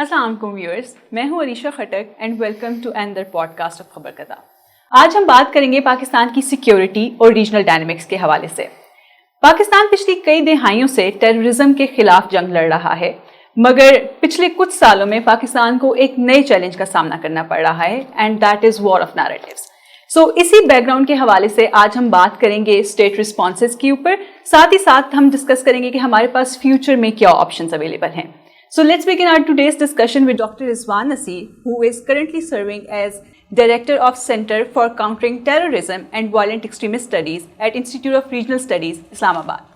السلام علیکم ویورز، میں ہوں Areesha Khattak and welcome to انਦਰ پوڈکاسٹ آف خبر کدہ۔ آج ہم بات کریں گے پاکستان کی سیکیورٹی اور ریجنل ڈائنامکس کے حوالے سے۔ پاکستان پچھلی کئی دہائیوں سے ٹیررزم کے خلاف جنگ لڑ رہا ہے، مگر پچھلے کچھ سالوں میں پاکستان کو ایک نئے چیلنج کا سامنا کرنا پڑ رہا ہے and that is war of narratives. اسی بیک گراؤنڈ کے حوالے سے آج ہم بات کریں گے اسٹیٹ رسپانسز کے اوپر، ساتھ ہی ساتھ ہم ڈسکس کریں گے کہ ہمارے پاس فیوچر میں کیا آپشنز اویلیبل ہیں۔ So let's begin our today's discussion with Dr. Rizwan Nasir, who is currently serving as Director of Center for Countering Terrorism and Violent Extremist Studies at Institute of Regional Studies, Islamabad.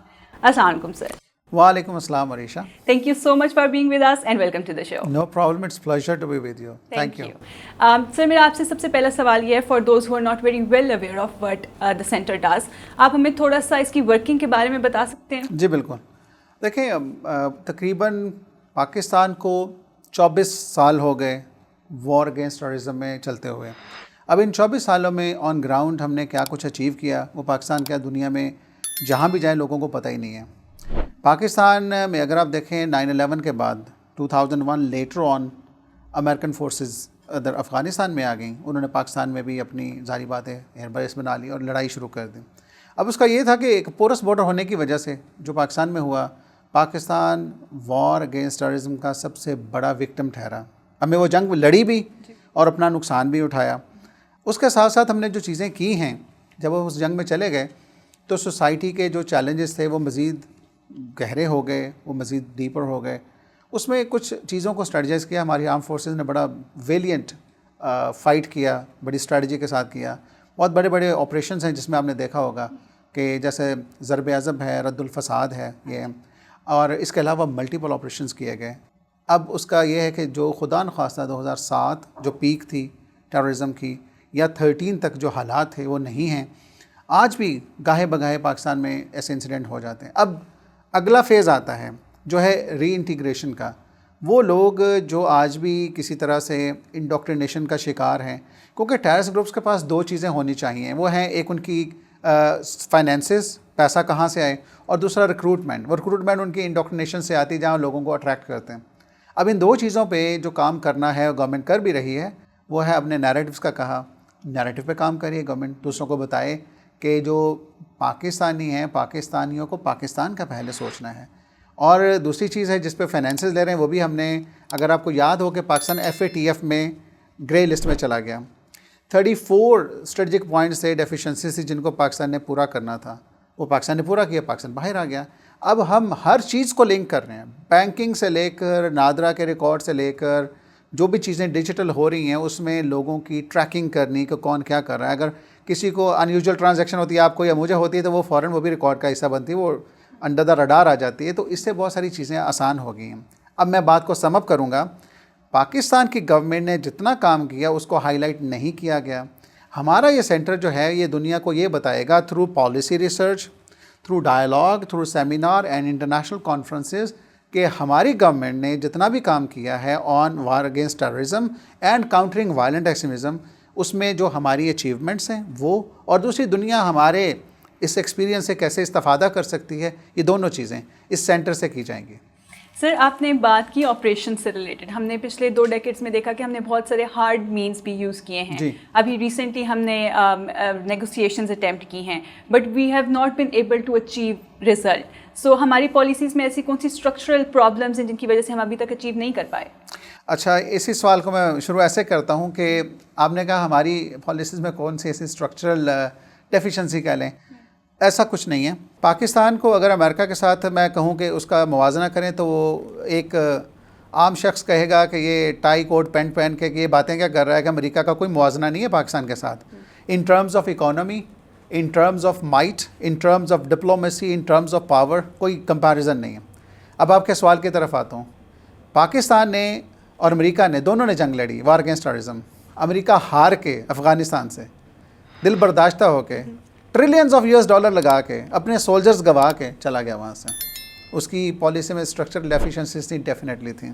Assalamu alaikum, sir. Walaikum assalam, Arisha. Thank you so much for being with us and welcome to the show. No problem, it's pleasure to be with you. Thank you. Sir, میرا آپ سے سب سے پہلا سوال یہ ہے, for those who are not very well aware of what the center does, آپ ہمیں تھوڑا سا اس کی ورکنگ کے بارے میں بتا سکتے ہیں؟ جی بالکل. دیکھیں تقریباً پاکستان کو 24 سال ہو گئے وار اگینسٹ ٹیررزم میں چلتے ہوئے۔ اب ان 24 سالوں میں آن گراؤنڈ ہم نے کیا کچھ اچیو کیا وہ پاکستان کیا دنیا میں جہاں بھی جائیں لوگوں کو پتہ ہی نہیں ہے۔ پاکستان میں اگر آپ دیکھیں 9/11 کے بعد 2001 لیٹر آن امریکن فورسز ادھر افغانستان میں آ گئیں، انہوں نے پاکستان میں بھی اپنی ظاہری باتیں ایئر بیس بنا لی اور لڑائی شروع کر دی۔ اب اس کا یہ تھا کہ ایک پورس بارڈر ہونے کی وجہ سے جو پاکستان میں ہوا، پاکستان وار اگینسٹ ٹیررزم کا سب سے بڑا وکٹم ٹھہرا۔ ہمیں وہ جنگ لڑی بھی اور اپنا نقصان بھی اٹھایا۔ اس کے ساتھ ساتھ ہم نے جو چیزیں کی ہیں، جب وہ اس جنگ میں چلے گئے تو سوسائٹی کے جو چیلنجز تھے وہ مزید گہرے ہو گئے، وہ مزید ڈیپر ہو گئے۔ اس میں کچھ چیزوں کو اسٹریٹجائز کیا، ہماری آرم فورسز نے بڑا ویلینٹ فائٹ کیا، بڑی اسٹریٹجی کے ساتھ کیا۔ بہت بڑے بڑے آپریشنز ہیں جس میں آپ نے دیکھا ہوگا کہ جیسے ضرب عضب ہے، رد الفساد ہے، یہ، اور اس کے علاوہ ملٹیپل آپریشنز کیے گئے۔ اب اس کا یہ ہے کہ جو خدا نخواستہ 2007 جو پیک تھی ٹیررزم کی، یا 13 تک جو حالات تھے وہ نہیں ہیں، آج بھی گاہے بگاہے پاکستان میں ایسے انسیڈنٹ ہو جاتے ہیں۔ اب اگلا فیز آتا ہے جو ہے ری انٹیگریشن کا۔ وہ لوگ جو آج بھی کسی طرح سے انڈوکٹرینیشن کا شکار ہیں، کیونکہ ٹیررسٹ گروپس کے پاس دو چیزیں ہونی چاہیے، وہ ہیں ایک ان کی فائنینسز، پیسہ کہاں سے آئے، اور دوسرا ریکروٹمنٹ۔ وہ ریکروٹمنٹ ان کی انڈوکٹرینیشن سے آتی جہاں لوگوں کو اٹریکٹ کرتے ہیں۔ اب ان دو چیزوں پہ جو کام کرنا ہے گورنمنٹ کر بھی رہی ہے، وہ ہے اپنے نیریٹیوز کا کہا، نیریٹیو پہ کام کریے گورنمنٹ، دوسروں کو بتائے کہ جو پاکستانی ہیں پاکستانیوں کو پاکستان کا پہلے سوچنا ہے۔ اور دوسری چیز ہے جس پہ فائنینسز لے رہے ہیں، وہ بھی ہم نے، اگر آپ کو یاد ہو کہ پاکستان FATF میں گرے لسٹ میں چلا گیا، 34 اسٹریٹجک پوائنٹس تھے، ڈیفیشنسیز تھی جن کو پاکستان نے پورا کرنا تھا، وہ پاکستان نے پورا کیا، پاکستان باہر آ گیا۔ اب ہم ہر چیز کو لنک کر رہے ہیں، بینکنگ سے لے کر نادرا کے ریکارڈ سے لے کر جو بھی چیزیں ڈیجیٹل ہو رہی ہیں اس میں لوگوں کی ٹریکنگ کرنی کہ کون کیا کر رہا ہے۔ اگر کسی کو ان یوزول ٹرانزیکشن ہوتی ہے آپ کو یا مجھے ہوتی ہے تو وہ فوراً وہ بھی ریکارڈ کا حصہ بنتی ہے، وہ انڈر دا رڈار آ جاتی ہے۔ تو اس سے بہت ساری چیزیں آسان ہو گئی ہیں۔ اب میں بات کو سم اپ کروں گا، پاکستان کی گورنمنٹ نے جتنا کام کیا اس کو ہائی لائٹ نہیں کیا گیا۔ ہمارا یہ سینٹر جو ہے یہ دنیا کو یہ بتائے گا through policy research, through dialogue, through seminar and international conferences, کہ ہماری گورنمنٹ نے جتنا بھی کام کیا ہے on war against terrorism and countering violent extremism, اس میں جو ہماری اچیومنٹس ہیں وہ، اور دوسری دنیا ہمارے اس ایکسپیرینس سے کیسے استفادہ کر سکتی ہے، یہ دونوں چیزیں اس سینٹر سے کی جائیں گی۔ سر، آپ نے بات کی آپریشن سے ریلیٹڈ، ہم نے پچھلے 2 ڈیکیڈز میں دیکھا کہ ہم نے بہت سارے ہارڈ مینس بھی یوز کیے ہیں۔ جی۔ ابھی ریسنٹلی ہم نے نیگوسیشنز اٹیمپٹ کی ہیں، but we have not been able to achieve result. So ہماری پالیسیز میں ایسی کون سی اسٹرکچرل پرابلمس ہیں جن کی وجہ سے ہم ابھی تک اچیو نہیں کر پائے؟ اچھا، اسی سوال کو میں شروع ایسے کرتا ہوں کہ آپ نے کہا ہماری پالیسیز میں کون سی ایسی اسٹرکچرل ڈیفیشنسی کہہ لیں، ایسا کچھ نہیں ہے۔ پاکستان کو اگر امریکہ کے ساتھ میں کہوں کہ اس کا موازنہ کریں تو وہ ایک عام شخص کہے گا کہ یہ ٹائی کوٹ پینٹ پہن کے یہ باتیں کیا کر رہا ہے، کہ امریکہ کا کوئی موازنہ نہیں ہے پاکستان کے ساتھ، in terms of economy, in terms of might, in terms of diplomacy, in terms of power, کوئی کمپیریزن نہیں ہے۔ اب آپ کے سوال کی طرف آتا ہوں۔ پاکستان نے اور امریکہ نے دونوں نے جنگ لڑی وار اگینسٹ ٹیررزم۔ امریکہ ہار کے افغانستان سے دل برداشتہ ہو کے ٹریلینز آف $US لگا کے اپنے سولجرز گوا کے چلا گیا وہاں سے۔ اس کی پالیسی میں اسٹرکچرل ڈیفیشنسیز تھیں، ڈیفینیٹلی تھیں۔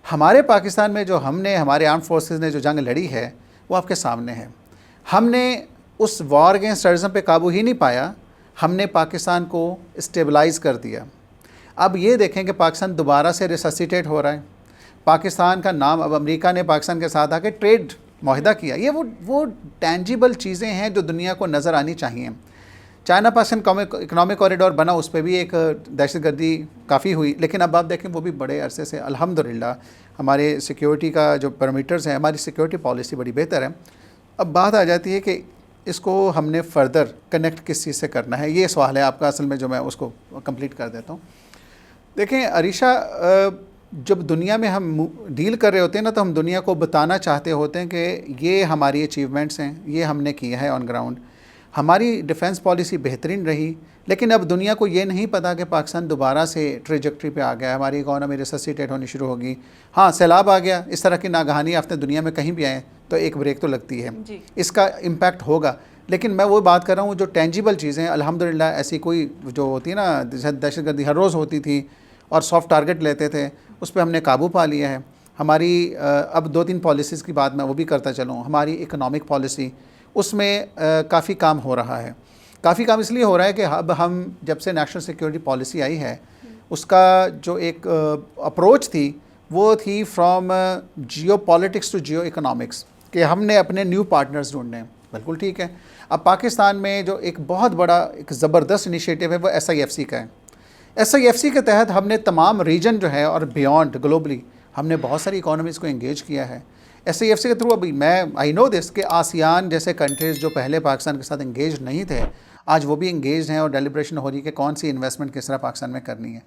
ہمارے پاکستان میں جو ہم نے، ہمارے آرم فورسز نے جو جنگ لڑی ہے وہ آپ کے سامنے ہے۔ ہم نے اس وار اگینسٹ ٹیررزم پہ قابو ہی نہیں پایا، ہم نے پاکستان کو اسٹیبلائز کر دیا۔ اب یہ دیکھیں کہ پاکستان دوبارہ سے ریسسیٹیٹ ہو رہا ہے، پاکستان کا نام اب امریکہ نے پاکستان کے ساتھ آ کے ٹریڈ معاہدہ کیا. یہ وہ ٹینجیبل چیزیں ہیں جو دنیا کو نظر آنی چاہیے. چائنا پاکستان اکنامک کوریڈور بنا, اس پہ بھی ایک دہشت گردی کافی ہوئی, لیکن اب آپ دیکھیں وہ بھی بڑے عرصے سے الحمدللہ ہمارے سیکیورٹی کا جو پیرامیٹرز ہیں, ہماری سیکیورٹی پالیسی بڑی بہتر ہے. اب بات آ جاتی ہے کہ اس کو ہم نے فردر کنیکٹ کس چیز سے کرنا ہے. یہ سوال ہے آپ کا اصل میں, جو میں اس کو کمپلیٹ کر دیتا ہوں. دیکھیں عریشہ, جب دنیا میں ہم ڈیل کر رہے ہوتے ہیں نا, تو ہم دنیا کو بتانا چاہتے ہوتے ہیں کہ یہ ہماری اچیومنٹس ہیں, یہ ہم نے کیا ہے آن گراؤنڈ. ہماری ڈیفنس پالیسی بہترین رہی, لیکن اب دنیا کو یہ نہیں پتا کہ پاکستان دوبارہ سے ٹریجیکٹری پہ آ گیا, ہماری اکانومی ریسسیٹیٹ ہونی شروع ہوگی. ہاں سیلاب آ گیا, اس طرح کی ناگہانی آفتے دنیا میں کہیں بھی آئیں تو ایک بریک تو لگتی ہے, اس کا امپیکٹ ہوگا. لیکن میں وہ بات کر رہا ہوں جو ٹینجیبل چیزیں, الحمدللہ ایسی کوئی جو ہوتی ہے نا دہشت گردی ہر روز ہوتی تھی اور سافٹ ٹارگٹ لیتے تھے, اس پہ ہم نے قابو پا لیا ہے. ہماری اب 2-3 پالیسیز کی بات میں وہ بھی کرتا چلوں. ہماری اکنامک پالیسی, اس میں کافی کام ہو رہا ہے. کافی کام اس لیے ہو رہا ہے کہ اب ہم جب سے نیشنل سیکیورٹی پالیسی آئی ہے, اس کا جو ایک اپروچ تھی وہ تھی from geopolitics to geoeconomics, کہ ہم نے اپنے نیو پارٹنرز ڈھونڈنے ہیں. بالکل ٹھیک ہے. اب پاکستان میں جو ایک بہت بڑا ایک زبردست انیشیٹو ہے وہ SIFC کا ہے. SIFC کے تحت ہم نے تمام ریجن جو ہے اور بیونڈ گلوبلی ہم نے بہت ساری اکانومیز کو انگیج کیا ہے. SIFC کے تھرو ابھی میں آئی نو دس کہ آسیان جیسے کنٹریز جو پہلے پاکستان کے ساتھ انگیج نہیں تھے, آج وہ بھی انگیجڈ ہیں اور ڈیلیبریشن ہو رہی ہے کہ کون سی انویسٹمنٹ کس طرح پاکستان میں کرنی ہے.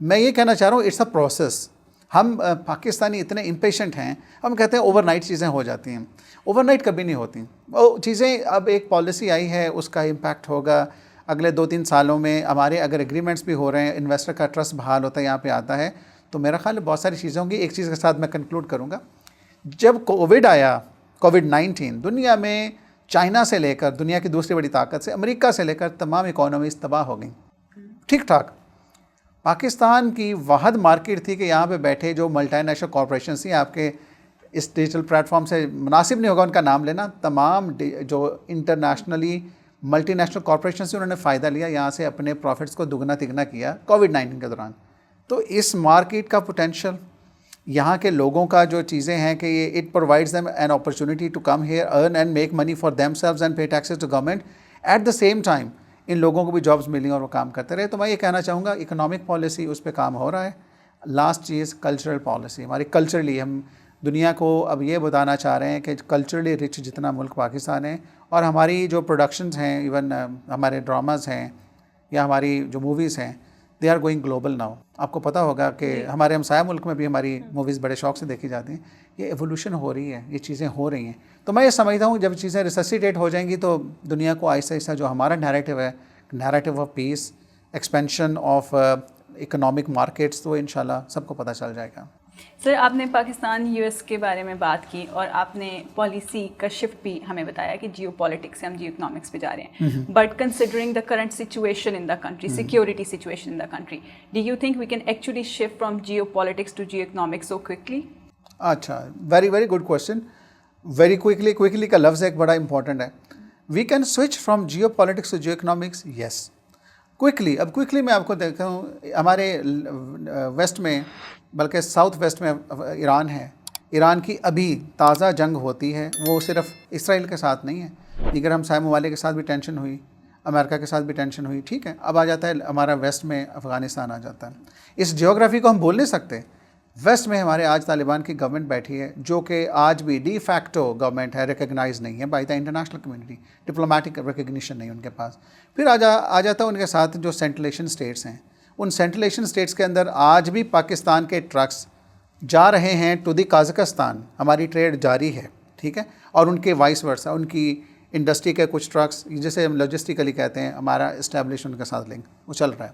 میں یہ کہنا چاہ رہا ہوں اٹس اے پروسیس. ہم پاکستانی اتنے امپیشنٹ ہیں, ہم کہتے ہیں اوور نائٹ چیزیں ہو جاتی ہیں. اوور نائٹ کبھی نہیں ہوتی وہ چیزیں. اب ایک پالیسی آئی ہے, اس کا امپیکٹ ہوگا اگلے 2-3 سالوں میں. ہمارے اگر ایگریمنٹس بھی ہو رہے ہیں, انویسٹر کا ٹرسٹ بحال ہوتا ہے, یہاں پہ آتا ہے, تو میرا خیال ہے بہت ساری چیزیں ہوں گی. ایک چیز کے ساتھ میں کنکلوڈ کروں گا. جب کووڈ آیا, کووڈ-19, دنیا میں چائنا سے لے کر دنیا کی دوسری بڑی طاقت سے امریکہ سے لے کر تمام اکانومیز تباہ ہو گئیں. ٹھیک ٹھاک. پاکستان کی واحد مارکیٹ تھی کہ یہاں پہ بیٹھے جو ملٹی نیشنل کارپوریشنز تھیں, آپ کے اس ڈیجیٹل پلیٹ فارم سے مناسب نہیں ہوگا ان کا نام لینا, تمام جو انٹرنیشنلی ملٹی نیشنل کارپوریشنز سے انہوں نے فائدہ لیا, یہاں سے اپنے پروفٹس کو دگنا تگنا کیا کووڈ-19 کے دوران. تو اس مارکیٹ کا پوٹینشیل, یہاں کے لوگوں کا جو چیزیں ہیں کہ یہ it provides them an opportunity to come here, earn and make money for themselves and pay taxes to government. At the same time ان لوگوں کو بھی جابز ملی اور وہ کام کرتے رہے. تو میں یہ کہنا چاہوں گا اکنامک پالیسی اس پہ کام ہو رہا ہے. لاسٹ چیز کلچرل پالیسی. ہماری کلچرلی ہم دنیا کو اب یہ بتانا چاہ رہے ہیں کہ کلچرلی رچ جتنا ملک پاکستان ہے, اور ہماری جو پروڈکشنز ہیں, ایون ہمارے ڈراماز ہیں یا ہماری جو موویز ہیں, they are going global now. آپ کو پتہ ہوگا کہ ہمارے ہمسایہ ملک میں بھی ہماری موویز بڑے شوق سے دیکھی جاتی ہیں. یہ ایوولوشن ہو رہی ہے, یہ چیزیں ہو رہی ہیں. تو میں یہ سمجھتا ہوں جب چیزیں ریسسیٹیٹ ہو جائیں گی تو دنیا کو آہستہ آہستہ جو ہمارا نیریٹو ہے, narrative of peace, expansion of economic markets, تو انشاءاللہ سب کو پتہ چل جائے گا. سر, آپ نے پاکستان US کے بارے میں بات کی اور آپ نے پالیسی کا شفٹ بھی ہمیں بتایا کہ جیو پالیٹکس سے ہم جیو اکنامکس پہ جا رہے ہیں. But considering the current situation in the country, security situation in the country, do you think we can actually shift from geopolitics to geoeconomics so quickly? اچھا, very very good question. Very quickly, quickly کا لفظ ایک بڑا important ہے. We can switch from geopolitics to geoeconomics, yes, quickly. اب quickly میں آپ کو دیکھتا ہوں, ہمارے ویسٹ میں بلکہ ساؤتھ ویسٹ میں ایران ہے. ایران کی ابھی تازہ جنگ ہوتی ہے, وہ صرف اسرائیل کے ساتھ نہیں ہے, دیگر ہمسائے ممالک کے ساتھ بھی ٹینشن ہوئی, امریکہ کے ساتھ بھی ٹینشن ہوئی. ٹھیک ہے, اب آ جاتا ہے ہمارا ویسٹ میں افغانستان آ جاتا ہے. اس جیوگرافی کو ہم بھول نہیں سکتے. ویسٹ میں ہمارے آج طالبان کی گورنمنٹ بیٹھی ہے جو کہ آج بھی ڈی فیکٹو گورنمنٹ ہے, ریکگنائز نہیں ہے by the international community, diplomatic recognition نہیں ان کے پاس. پھر آ جاتا ہے ان کے ساتھ جو سینٹرل ایشین اسٹیٹس ہیں. ان سینٹرل ایشین اسٹیٹس کے اندر آج بھی پاکستان کے ٹرکس جا رہے ہیں ٹو دی قازقستان, ہماری ٹریڈ جاری ہے. ٹھیک ہے, اور ان کے وائس ورسا, ان کی انڈسٹری کے کچھ ٹرکس جسے ہم لاجسٹیکلی کہتے ہیں, ہمارا اسٹیبلش ان کے ساتھ لنک وہ چل رہا ہے,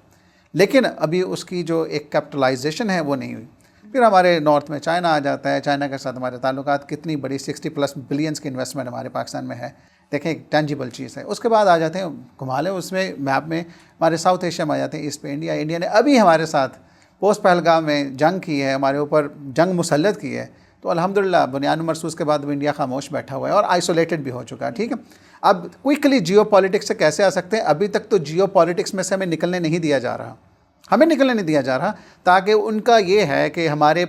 لیکن ابھی اس کی جو ایک کیپٹلائزیشن ہے وہ نہیں ہوئی. پھر ہمارے نارتھ میں چائنا آ جاتا ہے. چائنا کے ساتھ ہمارے تعلقات, کتنی بڑی 60+ بلینس کی انویسٹمنٹ ہمارے پاکستان میں ہے. دیکھیں ایک ٹینجیبل چیز ہے. اس کے بعد آ جاتے ہیں, گھما لیں اس میں میپ میں, ہمارے ساؤتھ ایشیا میں آ جاتے ہیں, ایسٹ پہ انڈیا. انڈیا نے ابھی ہمارے ساتھ پوسٹ پہلگام میں جنگ کی ہے, ہمارے اوپر جنگ مسلط کی ہے. تو الحمدللہ بنیاد مرصوص کے بعد انڈیا خاموش بیٹھا ہوا ہے اور آئسولیٹڈ بھی ہو چکا ہے. ٹھیک ہے, اب کوئکلی جیو پالیٹکس سے کیسے آ سکتے ہیں؟ ابھی تک تو جیو پالیٹکس میں سے ہمیں نکلنے نہیں دیا جا رہا, تاکہ ان کا یہ ہے کہ ہمارے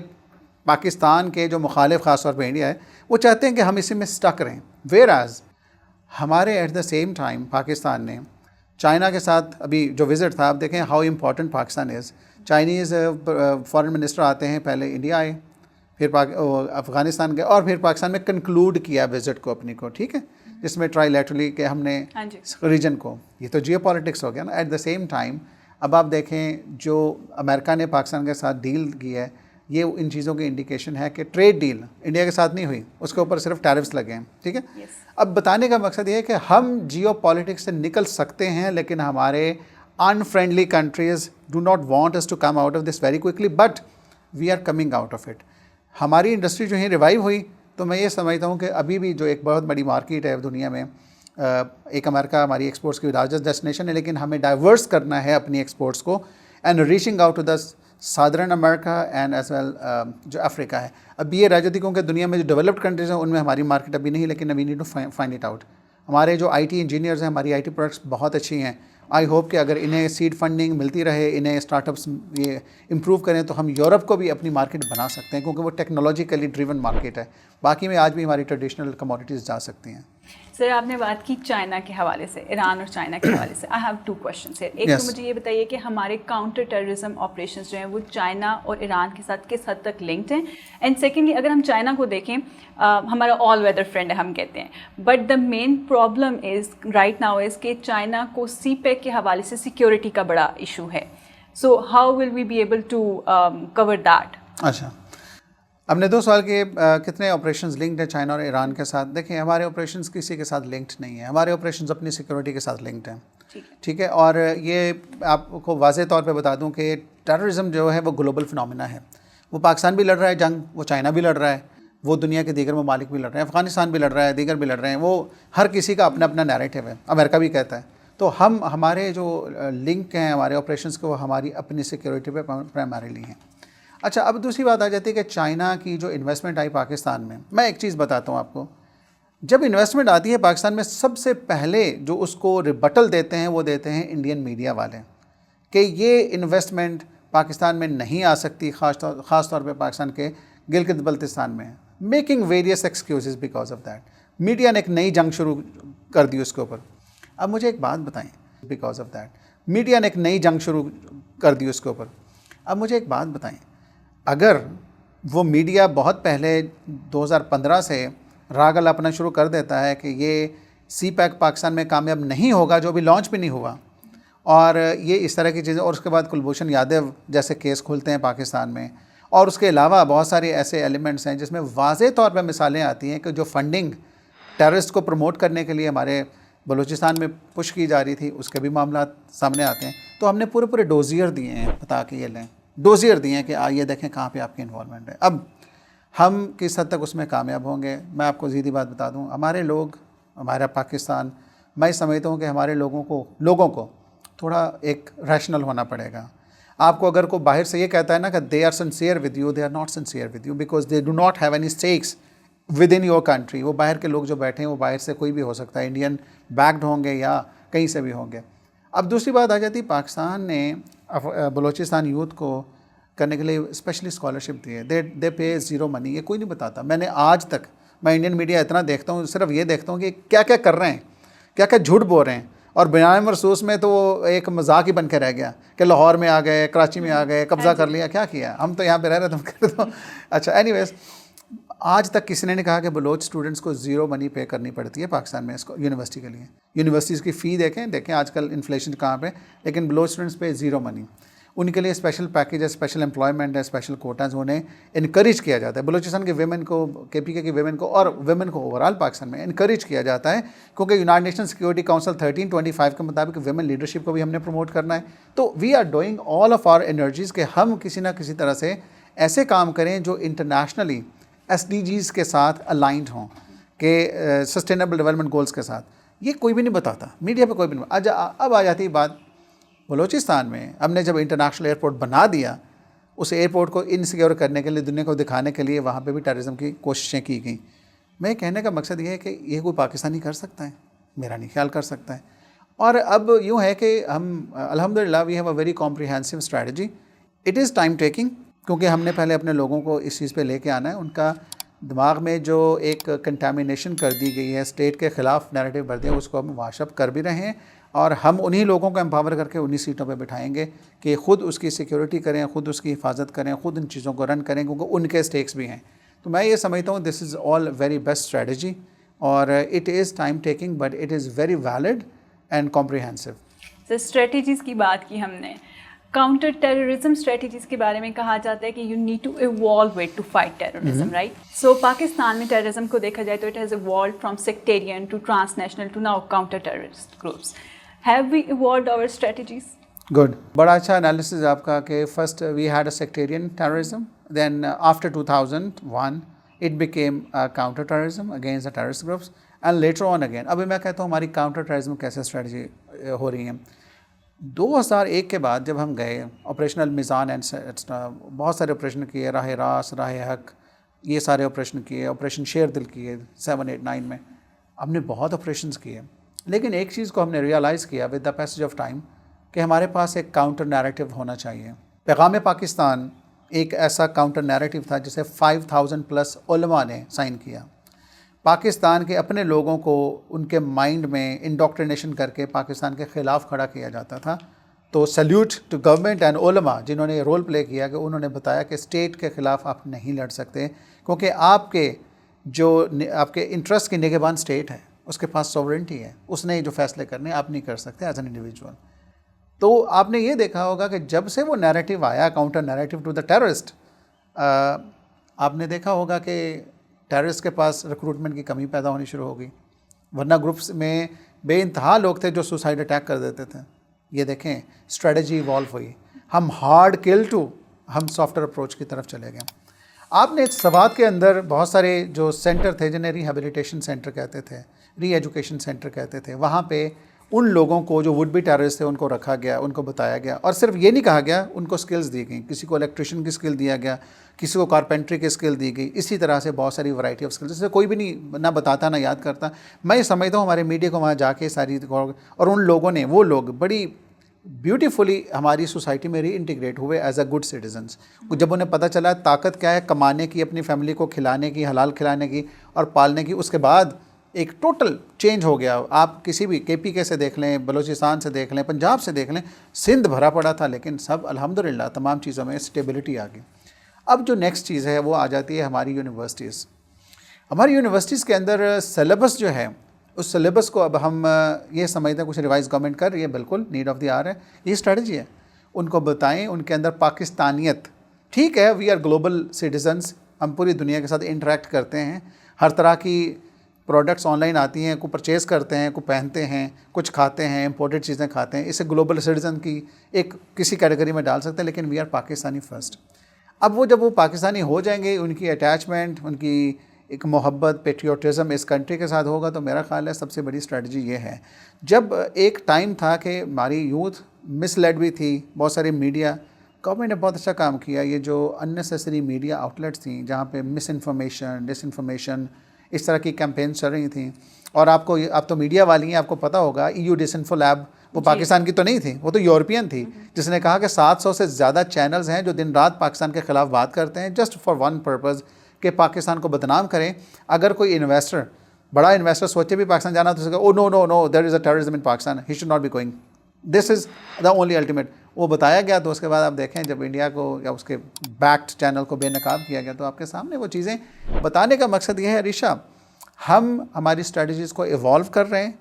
پاکستان کے جو مخالف خاص طور پہ انڈیا ہے وہ چاہتے ہیں کہ ہم اسی میں سٹک رہیں. ویئر ایز ہمارے at the same time Pakistan نے چائنا کے ساتھ ابھی جو وزٹ تھا، آپ دیکھیں how important Pakistan is. Chinese foreign minister آتے ہیں، پہلے انڈیا آئے، پھر افغانستان گئے اور پھر پاکستان میں کنکلوڈ کیا وزٹ کو اپنی کو، ٹھیک ہے، جس میں ٹرائی لیٹرلی کہ ہم نے ریجن کو، یہ تو جیو پالیٹکس ہو گیا نا. ایٹ دا سیم ٹائم اب آپ دیکھیں جو امریکہ نے پاکستان کے ساتھ ڈیل کی ہے، یہ ان چیزوں کی انڈیکیشن ہے کہ ٹریڈ ڈیل انڈیا کے ساتھ نہیں ہوئی، اس کے اوپر صرف ٹیرفس لگے ہیں، ٹھیک ہے. اب بتانے کا مقصد یہ ہے کہ ہم جیو پالیٹکس سے نکل سکتے ہیں، لیکن ہمارے unfriendly countries do not want us to come out of this very quickly, but we are coming out of it. ہماری انڈسٹری جو ہے ریوائیو ہوئی، تو میں یہ سمجھتا ہوں کہ ابھی بھی جو ایک بہت بڑی مارکیٹ ہے دنیا میں، ایک امریکہ ہماری ایکسپورٹس کی لارجسٹ ڈیسٹینیشن ہے، لیکن ہمیں ڈائیورس کرنا ہے اپنی ایکسپورٹس کو and reaching out to the southern America and as well جو افریقہ ہے. اب یہ رہ جاتی کیونکہ دنیا میں جو ڈیولپڈ کنٹریز ہیں ان میں ہماری مارکیٹ ابھی نہیں، لیکن we need to find it out. ہمارے جو آئی ٹی انجینئرز ہیں، ہماری آئی ٹی پروڈکٹس بہت اچھی ہیں. آئی ہوپ کہ اگر انہیں سیڈ فنڈنگ ملتی رہے، انہیں اسٹارٹ اپس یہ امپروو کریں، تو ہم یورپ کو بھی اپنی مارکیٹ بنا سکتے ہیں، کیونکہ وہ ٹیکنالوجیکلی ڈریون مارکیٹ ہے. باقی میں آج بھی ہماری ٹریڈیشنل کموڈیٹیز جا سکتی ہیں. سر آپ نے بات کی چائنا کے حوالے سے، ایران اور چائنا کے حوالے سے. I have 2 questions here. ایک تو مجھے یہ بتائیے کہ ہمارے کاؤنٹر ٹیررزم آپریشنز جو ہیں وہ چائنا اور ایران کے ساتھ کس حد تک لنکڈ ہیں؟ اینڈ سیکنڈلی اگر ہم چائنا کو دیکھیں، ہمارا آل ویدر فرینڈ ہے ہم کہتے ہیں، but the main problem is right now is کہ چائنا کو سی پیک کے حوالے سے سیکیورٹی کا بڑا ایشو ہے. So how will we be able to cover that? اچھا، ہم نے 2 سوال کے کتنے آپریشنز لنکڈ ہیں چائنا اور ایران کے ساتھ. دیکھیں ہمارے آپریشنز کسی کے ساتھ لنکڈ نہیں ہیں، ہمارے آپریشنز اپنی سیکورٹی کے ساتھ لنکڈ ہیں، ٹھیک ہے. اور یہ آپ کو واضح طور پہ بتا دوں کہ ٹیررزم جو ہے وہ گلوبل فنومینا ہے. وہ پاکستان بھی لڑ رہا ہے جنگ، وہ چائنا بھی لڑ رہا ہے، وہ دنیا کے دیگر ممالک بھی لڑ رہے ہیں، افغانستان بھی لڑ رہا ہے، دیگر بھی لڑ رہے ہیں. وہ ہر کسی کا اپنا اپنا نیریٹو ہے، امریکہ بھی کہتا ہے. تو ہمارے جو لنک ہیں ہمارے آپریشنز کے، وہ ہماری اپنی سیکورٹی پہ پرائمریلی ہیں. اچھا، اب دوسری بات آ جاتی ہے کہ چائنا کی جو انویسٹمنٹ آئی پاکستان میں ایک چیز بتاتا ہوں آپ کو. جب انویسٹمنٹ آتی ہے پاکستان میں، سب سے پہلے جو اس کو ریبٹل دیتے ہیں وہ دیتے ہیں انڈین میڈیا والے، کہ یہ انویسٹمنٹ پاکستان میں نہیں آ سکتی، خاص طور پہ پاکستان کے گلگت بلتستان میں. Making various excuses because of that. Media نے ایک نئی جنگ شروع کر دی اس کے اوپر. اب مجھے ایک بات بتائیں، بیکاز آف دیٹ میڈیا نے ایک نئی جنگ شروع کر دی اس کے اوپر. اب مجھے ایک بات بتائیں، اگر وہ میڈیا بہت پہلے 2015 سے راگل اپنا شروع کر دیتا ہے کہ یہ سی پیک پاکستان میں کامیاب نہیں ہوگا، جو ابھی لانچ بھی نہیں ہوا، اور یہ اس طرح کی چیزیں، اور اس کے بعد کلبھوشن یادو جیسے کیس کھلتے ہیں پاکستان میں، اور اس کے علاوہ بہت سارے ایسے ایلیمنٹس ہیں جس میں واضح طور پہ مثالیں آتی ہیں کہ جو فنڈنگ ٹیررسٹ کو پروموٹ کرنے کے لیے ہمارے بلوچستان میں پش کی جا رہی تھی، اس کے بھی معاملات سامنے آتے ہیں. تو ہم نے پورے ڈوزیئر دیے ہیں، بتا کے یہ لیں، ڈوزیئر دیے ہیں کہ آئیے دیکھیں کہاں پہ آپ کی انوالومنٹ ہے. اب ہم کس حد تک اس میں کامیاب ہوں گے؟ میں آپ کو سیدھی بات بتا دوں، ہمارے لوگ، ہمارا پاکستان، میں سمجھتا ہوں کہ ہمارے لوگوں کو تھوڑا ایک ریشنل ہونا پڑے گا. آپ کو اگر کوئی باہر سے یہ کہتا ہے نا کہ they are sincere with you, they are not sincere with you, because they do not have any stakes with in your country. وہ باہر کے لوگ جو بیٹھے ہیں وہ باہر سے کوئی بھی ہو سکتا ہے، انڈین بیکڈ ہوں گے یا کہیں سے بھی ہوں گے. اب دوسری بات آ جاتی، پاکستان نے بلوچستان یوتھ کو کرنے کے لیے اسپیشلی اسکالرشپ دی ہے. دے پے زیرو منی. یہ کوئی نہیں بتاتا. میں نے آج تک، میں انڈین میڈیا اتنا دیکھتا ہوں، صرف یہ دیکھتا ہوں کہ کیا کیا کر رہے ہیں، کیا کیا جھوٹ بول رہے ہیں. اور بیان مرصوص میں تو وہ ایک مذاق ہی بن کے رہ گیا کہ لاہور میں آ گئے، کراچی میں آ گئے، قبضہ کر لیا. کیا کیا؟ ہم تو یہاں پہ رہ رہے تھے، ہم کر دو. اچھا، اینی ویز، آج تک کسی نے نہیں کہا کہ بلوچ اسٹوڈنٹس کو زیرو منی پے کرنی پڑتی ہے پاکستان میں اس کو یونیورسٹی کے لیے. یونیورسٹیز کی فی دیکھیں آج کل انفلیشن کہاں پہ، لیکن بلوچ اسٹوڈنٹس پہ زیرو منی. ان کے لیے اسپیشل پیکیج ہے، اسپیشل امپلائمنٹ ہے، اسپیشل کوٹاز انہیں انکریج کیا جاتا ہے. بلوچستان کے ویمن کو، کے پی کے کی ویمن کو، اور ویمن کو اوور آل پاکستان میں انکریج کیا جاتا ہے، کیونکہ یونائٹڈ نیشن سیکورٹی کاؤنسل 1325 کے مطابق ویمن لیڈرشپ کو بھی ہم نے پروموٹ کرنا ہے. تو we are doing all of our energies کہ ہم کسی نہ کسی طرح سے ایسے کام کریں جو انٹرنیشنلی ایس ڈی جیز کے ساتھ الائنڈ ہوں، کہ سسٹینیبل ڈیولپمنٹ گولز کے ساتھ. یہ کوئی بھی نہیں بتاتا، میڈیا پہ کوئی بھی نہیں. اب آ جاتی بات بلوچستان میں. ہم نے جب انٹرنیشنل ایئرپورٹ بنا دیا، اس ایئرپورٹ کو انسیکیور کرنے کے لیے، دنیا کو دکھانے کے لیے وہاں پہ بھی ٹیررزم کی کوششیں کی گئیں. میں کہنے کا مقصد یہ ہے کہ یہ کوئی پاکستانی کر سکتا ہے؟ میرا نہیں خیال کر سکتا ہے. اور اب یوں ہے کہ ہم الحمدللہ we have a very comprehensive strategy. It is time taking. کیونکہ ہم نے پہلے اپنے لوگوں کو اس چیز پہ لے کے آنا ہے. ان کا دماغ میں جو ایک کنٹامینیشن کر دی گئی ہے اسٹیٹ کے خلاف نیریٹو بھر دیا, اس کو ہم واش اپ کر بھی رہے ہیں, اور ہم انہی لوگوں کو امپاور کر کے انہی سیٹوں پہ بٹھائیں گے کہ خود اس کی سیکیورٹی کریں, خود اس کی حفاظت کریں, خود ان چیزوں کو رن کریں, کیونکہ ان کے اسٹیکس بھی ہیں. تو میں یہ سمجھتا ہوں دس از آل ویری بیسٹ اسٹریٹجی, اور it is time taking but it is very valid and comprehensive. Strategies کی بات کی ہم نے, کاؤنٹر ٹیررزم اسٹریٹجیز کے بارے میں کہا جاتا ہے کہ you need to evolve it to fight terrorism, right? So Pakistan میں ٹیررزم کو دیکھا جائے تو it has evolved from sectarian to transnational to now counter terrorist groups. Have we evolved our strategies? Good, بڑا اچھا انالیسز آپ کا کہ first we had a sectarian terrorism, then after 2001 it became counter terrorism against the terrorist groups, and later on again. ابھی میں کہتا ہوں ہماری کاؤنٹر ٹیررزم کیسے اسٹریٹجی ہو رہی ہیں. 2001 کے بعد جب ہم گئے آپریشنل میزان اینڈ بہت سارے آپریشن کیے, راہ راست, راہ حق, یہ سارے آپریشن کیے, آپریشن شیر دل کیے 7, 8, 9 میں ہم نے بہت آپریشنز کیے. لیکن ایک چیز کو ہم نے ریئلائز کیا with the passage of time کہ ہمارے پاس ایک کاؤنٹر نیریٹو ہونا چاہیے. پیغام پاکستان ایک ایسا کاؤنٹر نیریٹو تھا جسے 5000+ علماء نے سائن کیا. پاکستان کے اپنے لوگوں کو ان کے مائنڈ میں انڈوکٹرینیشن کر کے پاکستان کے خلاف کھڑا کیا جاتا تھا. تو سیلیوٹ ٹو گورنمنٹ اینڈ علماء جنہوں نے یہ رول پلے کیا کہ انہوں نے بتایا کہ اسٹیٹ کے خلاف آپ نہیں لڑ سکتے, کیونکہ آپ کے انٹرسٹ کی نگہبان اسٹیٹ ہے, اس کے پاس سوورنٹی ہے, اس نے جو فیصلے کرنے آپ نہیں کر سکتے ایز این انڈیویجول. تو آپ نے یہ دیکھا ہوگا کہ جب سے وہ نیریٹو آیا counter narrative to the terrorist, آپ نے دیکھا ہوگا کہ ٹیررسٹ کے پاس ریکروٹمنٹ کی کمی پیدا ہونی شروع ہو گئی, ورنہ گروپس میں بے انتہا لوگ تھے جو سوسائڈ اٹیک کر دیتے تھے. یہ دیکھیں اسٹریٹجی ایوالو ہوئی, ہم ہارڈ کل ٹو ہم سافٹ ویئر اپروچ کی طرف چلے گئے. آپ نے سوات کے اندر بہت سارے جو سینٹر تھے جنہیں ریہیبلیٹیشن سینٹر کہتے تھے, ری ایجوکیشن سینٹر کہتے تھے, وہاں پہ ان لوگوں کو جو وڈ بی ٹیررسٹ تھے ان کو رکھا گیا, ان کو بتایا گیا, اور صرف یہ نہیں کہا گیا, ان کو سکلز دی گئیں. کسی کو الیکٹریشین کی سکل دیا گیا, کسی کو کارپینٹری کی سکل دی گئی, اسی طرح سے بہت ساری ورائٹی آف سکلز, جسے کوئی بھی نہیں نہ بتاتا نہ یاد کرتا. میں یہ سمجھتا ہوں ہمارے میڈیا کو وہاں جا کے ساری, اور ان لوگوں نے, وہ لوگ بڑی بیوٹیفلی ہماری سوسائٹی میں ری انٹیگریٹ ہوئے ایز اے گڈ سٹیزنس. جب انہیں پتہ چلا طاقت کیا ہے کمانے کی, اپنی فیملی کو کھلانے کی, حلال کھلانے کی اور پالنے کی, اس کے بعد ایک ٹوٹل چینج ہو گیا. آپ کسی بھی KPK سے دیکھ لیں, بلوچستان سے دیکھ لیں, پنجاب سے دیکھ لیں, سندھ بھرا پڑا تھا, لیکن سب الحمدللہ تمام چیزوں میں اسٹیبلٹی آ گئی. اب جو نیکسٹ چیز ہے وہ آ جاتی ہے ہماری یونیورسٹیز. ہماری یونیورسٹیز کے اندر سلیبس جو ہے, اس سلیبس کو اب ہم یہ سمجھتے ہیں کچھ ریوائز گورنمنٹ کر رہی ہے, بالکل نیڈ آف دی آر ہے, یہ اسٹریٹجی ہے. ان کو بتائیں ان کے اندر پاکستانیت, ٹھیک ہے وی آر گلوبل سٹیزنس, ہم پوری دنیا کے ساتھ انٹریکٹ کرتے ہیں, ہر طرح کی پروڈکٹس آن لائن آتی ہیں, کو پرچیز کرتے ہیں, کو پہنتے ہیں, کچھ کھاتے ہیں, امپورٹڈ چیزیں کھاتے ہیں, اسے گلوبل سٹیزن کی ایک کسی کیٹیگری میں ڈال سکتے ہیں, لیکن وی آر پاکستانی فرسٹ. اب جب وہ پاکستانی ہو جائیں گے, ان کی اٹیچمنٹ, ان کی ایک محبت, پیٹریوٹزم اس کنٹری کے ساتھ ہوگا, تو میرا خیال ہے سب سے بڑی اسٹریٹجی یہ ہے. جب ایک ٹائم تھا کہ ہماری یوتھ مس لیڈ بھی تھی, بہت سارے میڈیا, گورنمنٹ نے بہت اچھا کام کیا, یہ جو اننیسیسری میڈیا آؤٹلیٹس تھیں جہاں پہ مس انفارمیشن, ڈس انفارمیشن, اس طرح کی کیمپینس چل رہی تھیں. اور آپ تو میڈیا والی ہیں, آپ کو پتہ ہوگا EU ڈس انفو لیب وہ پاکستان کی تو نہیں تھی, وہ تو یورپین تھی, جس نے کہا کہ 700 سے زیادہ چینلز ہیں جو دن رات پاکستان کے خلاف بات کرتے ہیں, جسٹ فار ون پرپز کہ پاکستان کو بدنام کریں. اگر کوئی انویسٹر, بڑا انویسٹر سوچے بھی پاکستان جانا, تو اسے کہا oh no no no there is a terrorism in Pakistan, he should not be going, this is the only ultimate. وہ بتایا گیا, تو اس کے بعد آپ دیکھیں جب انڈیا کو یا اس کے بیکڈ چینل کو بے نقاب کیا گیا, تو آپ کے سامنے وہ چیزیں بتانے کا مقصد یہ ہے عریشہ, ہم ہماری اسٹریٹجیز کو ایوالو کر رہے ہیں,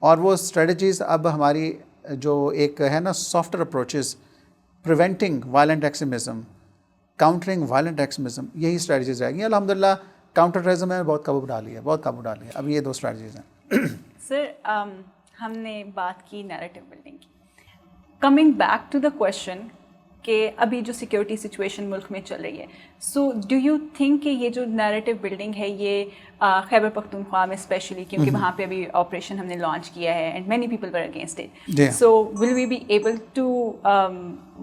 اور وہ اسٹریٹجیز اب ہماری جو ایک ہے نا soft where approaches, preventing violent extremism, countering violent extremism, یہی اسٹریٹجیز رہیں گی. الحمدللہ کاؤنٹر ٹیررزم میں بہت قابو ڈالی ہے, اب یہ 2 اسٹریٹجیز ہیں. سر ہم نے بات کی نیریٹو بلڈنگ کی. Coming back to the question کہ ابھی جو سیکیورٹی سچویشن ملک میں چل رہی ہے, سو ڈو یو تھنک کہ یہ جو نیریٹو بلڈنگ ہے یہ خیبر پختونخوا میں اسپیشلی, کیونکہ وہاں پہ ابھی آپریشن ہم نے لانچ کیا ہے and many people were against it, so will we be able to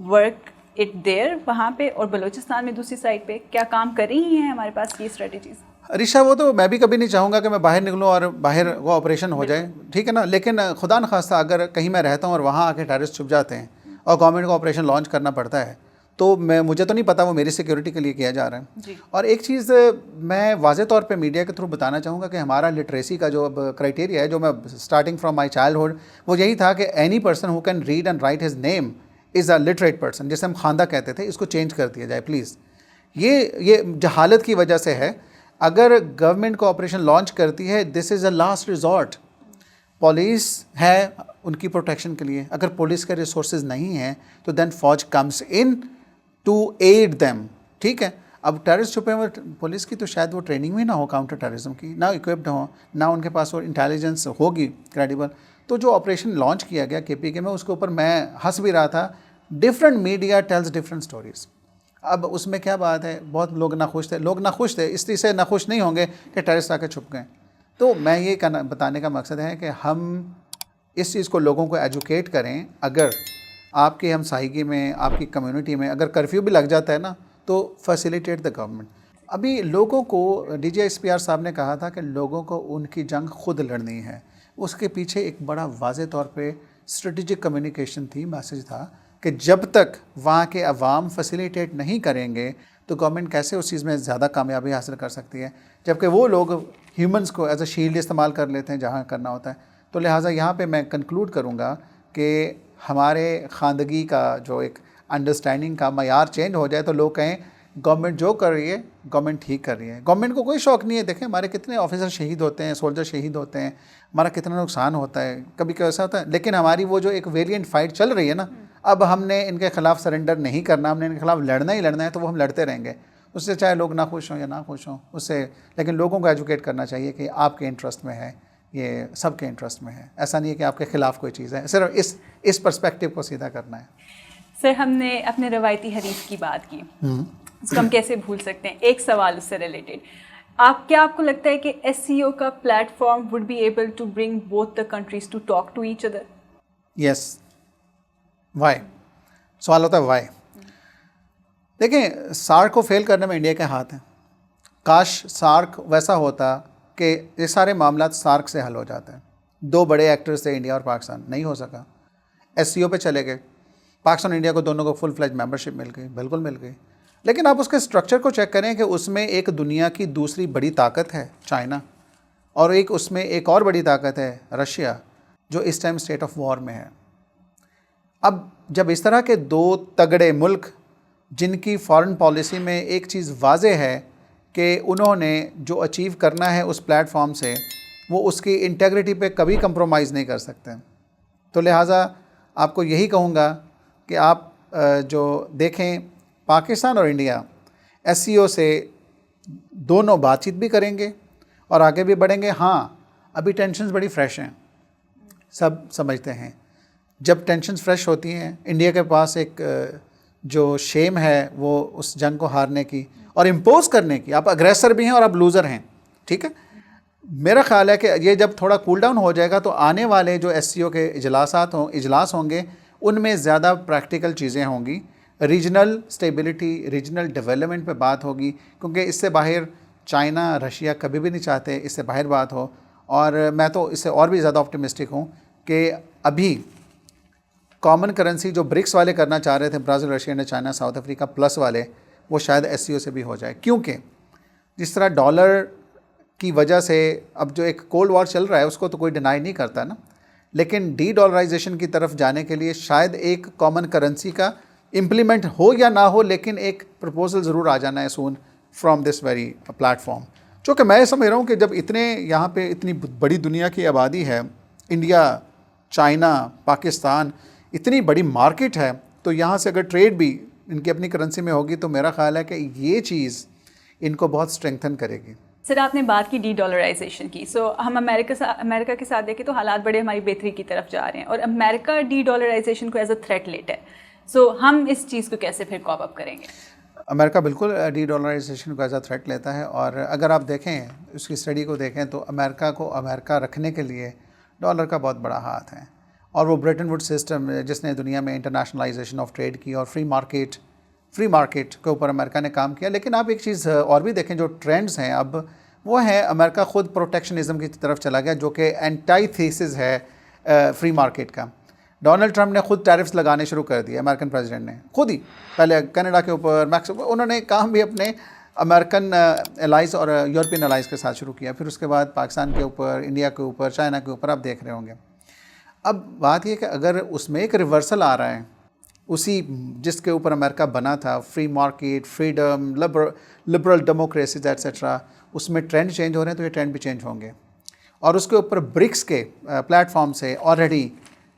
work it there وہاں پہ, اور بلوچستان میں دوسری سائڈ پہ کیا کام کر رہی ہیں ہمارے پاس یہ اسٹریٹجیز؟ عریشہ وہ تو میں بھی کبھی نہیں چاہوں گا کہ میں باہر نکلوں اور باہر وہ آپریشن ہو جائے, ٹھیک ہے نا, لیکن خدا نخواستہ اگر کہیں میں رہتا ہوں اور وہاں آ کے ٹیررسٹ چھپ جاتے ہیں اور گورنمنٹ کو آپریشن لانچ کرنا پڑتا ہے, تو مجھے تو نہیں پتا وہ میری سیکیورٹی کے لیے کیا جا رہا ہے جی. اور ایک چیز میں واضح طور پہ میڈیا کے تھرو بتانا چاہوں گا کہ ہمارا لٹریسی کا جو اب کرائٹیریا ہے، جو میں اسٹارٹنگ فرام مائی چائلڈہڈ، وہ یہی تھا کہ any person who can read and right his name is a literate person, جسے ہم خواندہ کہتے تھے، اس کو چینج کر دیا جائے پلیز. یہ جہالت کی وجہ سے ہے. اگر گورنمنٹ کو آپریشن لانچ کرتی ہے، دس از اے لاسٹ ریزورٹ. پولیس ہے ان کی پروٹیکشن کے لیے، اگر پولیس کے ریسورسز نہیں ہیں تو دین فوج comes in to aid them. ٹھیک ہے، اب ٹیررسٹ چھپے ہوئے پولیس کی تو شاید وہ ٹریننگ بھی نہ ہو کاؤنٹر ٹیررزم کی، نہ اکوپڈ ہوں، نہ ان کے پاس وہ انٹیلیجنس ہوگی کریڈیبل. تو جو آپریشن لانچ کیا گیا KPK میں، اس کے اوپر میں ہنس بھی رہا تھا. Different media tells different stories. اب اس میں کیا بات ہے، بہت لوگ ناخوش تھے، اس لیے سے ناخوش نہیں ہوں گے کہ ٹیررسٹ آ کے چھپ گئے. تو میں یہ بتانے کا مقصد ہے کہ ہم اس چیز کو لوگوں کو ایجوکیٹ کریں. اگر آپ کی ہمسائیگی میں، آپ کی کمیونٹی میں اگر کرفیو بھی لگ جاتا ہے نا، تو فیسیلیٹیٹ دا گورنمنٹ. ابھی لوگوں کو DG SPR صاحب نے کہا تھا کہ لوگوں کو ان کی جنگ خود لڑنی ہے. اس کے پیچھے ایک بڑا واضح طور پہ اسٹریٹجک کمیونیکیشن تھی، میسج تھا کہ جب تک وہاں کے عوام فیسیلیٹیٹ نہیں کریں گے تو گورنمنٹ کیسے اس چیز میں زیادہ کامیابی حاصل کر سکتی ہے، جبکہ وہ لوگ ہیومنس کو ایز اے شیلڈ استعمال کر لیتے ہیں جہاں کرنا ہوتا ہے. تو لہٰذا یہاں پہ میں کنکلوڈ کروں گا کہ ہمارے خواندگی کا جو ایک انڈرسٹینڈنگ کا معیار چینج ہو جائے تو لوگ کہیں گورنمنٹ جو کر رہی ہے گورنمنٹ ٹھیک کر رہی ہے. گورنمنٹ کو کوئی شوق نہیں ہے. دیکھیں ہمارے کتنے آفیسر شہید ہوتے ہیں، سولجر شہید ہوتے ہیں، ہمارا کتنا نقصان ہوتا ہے، کبھی ایسا ہوتا ہے. لیکن ہماری وہ جو ایک ویریئنٹ فائٹ چل رہی ہے نا، اب ہم نے ان کے خلاف سرنڈر نہیں کرنا، ہم نے ان کے خلاف لڑنا ہی لڑنا ہے، تو وہ ہم لڑتے رہیں گے. اس سے چاہے لوگ ناخوش ہوں یا نہ خوش ہوں اس سے، لیکن لوگوں کو ایجوکیٹ کرنا چاہیے کہ آپ کے انٹرسٹ میں ہے، یہ سب کے انٹرسٹ میں ہے. ایسا نہیں ہے کہ آپ کے خلاف کوئی چیز ہے، صرف اس پرسپیکٹیو کو سیدھا کرنا ہے. سر، ہم نے اپنے روایتی حریف کی بات کی، اس کو ہم کیسے بھول سکتے ہیں. ایک سوال اس سے ریلیٹڈ، کیا آپ کو لگتا ہے کہ SCO کا platform would be able to bring both the countries to talk to each other? Yes. Why? سوال ہوتا ہے وائی. دیکھیں، سارک کو فیل کرنے میں انڈیا کے ہاتھ ہیں. کاش سارک ویسا ہوتا کہ یہ سارے معاملات سارک سے حل ہو جاتے ہیں. دو بڑے ایکٹرز تھے انڈیا اور پاکستان، نہیں ہو سکا. SCO پہ چلے گئے، پاکستان اور انڈیا کو دونوں کو فل فلیج ممبرشپ مل گئی، بالکل مل گئی. لیکن آپ اس کے اسٹرکچر کو چیک کریں کہ اس میں ایک دنیا کی دوسری بڑی طاقت ہے چائنا، اور اس میں ایک اور بڑی طاقت ہے رشیا، جو اس ٹائم اسٹیٹ آف وار میں ہے. اب جب اس طرح کے دو تگڑے ملک جن کی فارن پالیسی میں ایک چیز واضح ہے کہ انہوں نے جو اچیو کرنا ہے اس پلیٹ فارم سے، وہ اس کی انٹیگریٹی پہ کبھی کمپرومائز نہیں کر سکتے. تو لہٰذا آپ کو یہی کہوں گا کہ آپ جو دیکھیں، پاکستان اور انڈیا SCO سے دونوں بات چیت بھی کریں گے اور آگے بھی بڑھیں گے. ہاں، ابھی ٹینشنز بڑی فریش ہیں، سب سمجھتے ہیں. جب ٹینشنز فریش ہوتی ہیں، انڈیا کے پاس ایک جو شیم ہے وہ اس جنگ کو ہارنے کی اور امپوز کرنے کی. آپ اگریسر بھی ہیں اور آپ لوزر ہیں، ٹھیک ہے. میرا خیال ہے کہ یہ جب تھوڑا کول ڈاؤن ہو جائے گا تو آنے والے جو SCO کے اجلاس ہوں گے، ان میں زیادہ پریکٹیکل چیزیں ہوں گی. ریجنل سٹیبلٹی، ریجنل ڈیولپمنٹ پہ بات ہوگی، کیونکہ اس سے باہر چائنا، رشیا کبھی بھی نہیں چاہتے اس سے باہر بات ہو. اور میں تو اس سے اور بھی زیادہ آپٹیمسٹک ہوں کہ ابھی کامن کرنسی جو برکس والے کرنا چاہ رہے تھے، برازیل، رشیا نے، چائنا، ساؤتھ افریقہ پلس والے، وہ شاید SCO سے بھی ہو جائے. کیونکہ جس طرح ڈالر کی وجہ سے اب جو ایک کولڈ وار چل رہا ہے اس کو تو کوئی ڈینائی نہیں کرتا نا، لیکن ڈی ڈالرائزیشن کی طرف جانے کے لیے شاید ایک کامن کرنسی کا امپلیمنٹ ہو یا نہ ہو، لیکن ایک پرپوزل ضرور آ جانا ہے soon from this very platform. چونکہ میں سمجھ رہا ہوں کہ جب یہاں پہ اتنی بڑی دنیا کی آبادی ہے، انڈیا، چائنا، پاکستان، اتنی بڑی مارکیٹ ہے، تو یہاں سے اگر ٹریڈ بھی ان کی اپنی کرنسی میں ہوگی تو میرا خیال ہے کہ یہ چیز ان کو بہت اسٹرینگتھن کرے گی. سر، آپ نے بات کی ڈی ڈالرائزیشن کی. ہم امریکہ کے ساتھ دیکھیں تو حالات بڑے ہماری بہتری کی طرف جا رہے ہیں، اور امریکہ ڈی ڈالرائزیشن کو ایز اے تھریٹ لیتا ہے. ہم اس چیز کو کیسے پھر کوپ اپ کریں گے؟ امریکہ بالکل ڈی ڈالرائزیشن کو ایز اے تھریٹ لیتا ہے، اور اگر آپ دیکھیں اس کی اسٹڈی کو دیکھیں تو امریکہ کو امریکہ رکھنے کے لیے ڈالر کا بہت بڑا ہاتھ ہے. اور وہ بریٹن ووڈ سسٹم جس نے دنیا میں انٹرنیشنلائزیشن آف ٹریڈ کی اور فری مارکیٹ کے اوپر امریکہ نے کام کیا. لیکن آپ ایک چیز اور بھی دیکھیں، جو ٹرینڈز ہیں اب وہ ہیں، امریکہ خود پروٹیکشنزم کی طرف چلا گیا، جو کہ اینٹائی تھیسس ہے فری مارکیٹ کا. ڈونلڈ ٹرمپ نے خود ٹیرفس لگانے شروع کر دیے, امریکن پریزیڈنٹ نے خود ہی, پہلے کینیڈا کے اوپر, میکسیکو, انہوں نے کام بھی اپنے امریکن الائز اور یورپین الائز کے ساتھ شروع کیا. پھر اس کے بعد پاکستان کے اوپر, انڈیا کے اوپر, چائنا کے اوپر آپ دیکھ رہے ہوں گے. اب بات یہ کہ اگر اس میں ایک ریورسل آ رہا ہے اسی جس کے اوپر امریکہ بنا تھا, free market, freedom, liberal democracies etcetera, اس میں ٹرینڈ چینج ہو رہے ہیں تو یہ ٹرینڈ بھی چینج ہوں گے. اور اس کے اوپر برکس کے پلیٹ فارم سے آلریڈی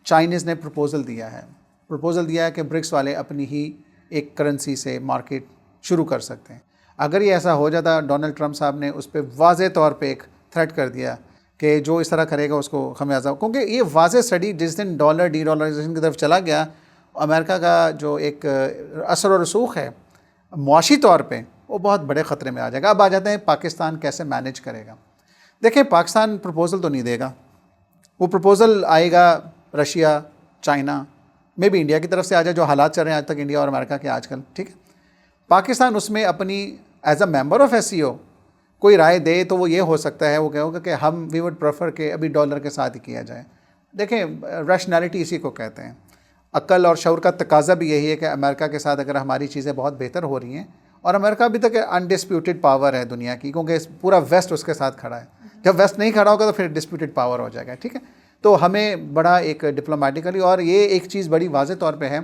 چائنیز نے پروپوزل دیا ہے کہ برکس والے اپنی ہی ایک کرنسی سے مارکیٹ شروع کر سکتے ہیں. اگر یہ ایسا ہو جاتا, ڈونلڈ ٹرمپ صاحب نے اس پہ واضح طور پہ ایک تھریٹ کر دیا کہ جو اس طرح کرے گا اس کو خمیازہ, کیونکہ یہ واضح اسٹڈی جس دن ڈالر ڈی ڈالرائزیشن کی طرف چلا گیا, امریکہ کا جو ایک اثر و رسوخ ہے معاشی طور پہ وہ بہت بڑے خطرے میں آ جائے گا. اب آ جاتے ہیں پاکستان کیسے مینیج کرے گا. دیکھیں, پاکستان پروپوزل تو نہیں دے گا, وہ پروپوزل آئے گا رشیا, چائنا, میں بھی انڈیا کی طرف سے آ جائے, جو حالات چل رہے ہیں آج تک انڈیا اور امریکہ کے آج کل, ٹھیک ہے. پاکستان اس میں اپنی as a member of S C O کوئی رائے دے تو وہ یہ ہو سکتا ہے, وہ کہے گا کہ ہم وی وڈ پریفر کہ ابھی ڈالر کے ساتھ ہی کیا جائے. دیکھیں, ریشنلٹی اسی کو کہتے ہیں, عقل اور شعور کا تقاضا بھی یہی ہے کہ امریکہ کے ساتھ اگر ہماری چیزیں بہت بہتر ہو رہی ہیں, اور امریکہ ابھی تک انڈسپیوٹڈ پاور ہے دنیا کی, کیونکہ پورا ویسٹ اس کے ساتھ کھڑا ہے. جب ویسٹ نہیں کھڑا ہوگا تو پھر ڈسپیوٹڈ پاور ہو جائے گا, ٹھیک ہے. تو ہمیں بڑا ایک ڈپلومیٹیکلی, اور یہ ایک چیز بڑی واضح طور پہ ہے,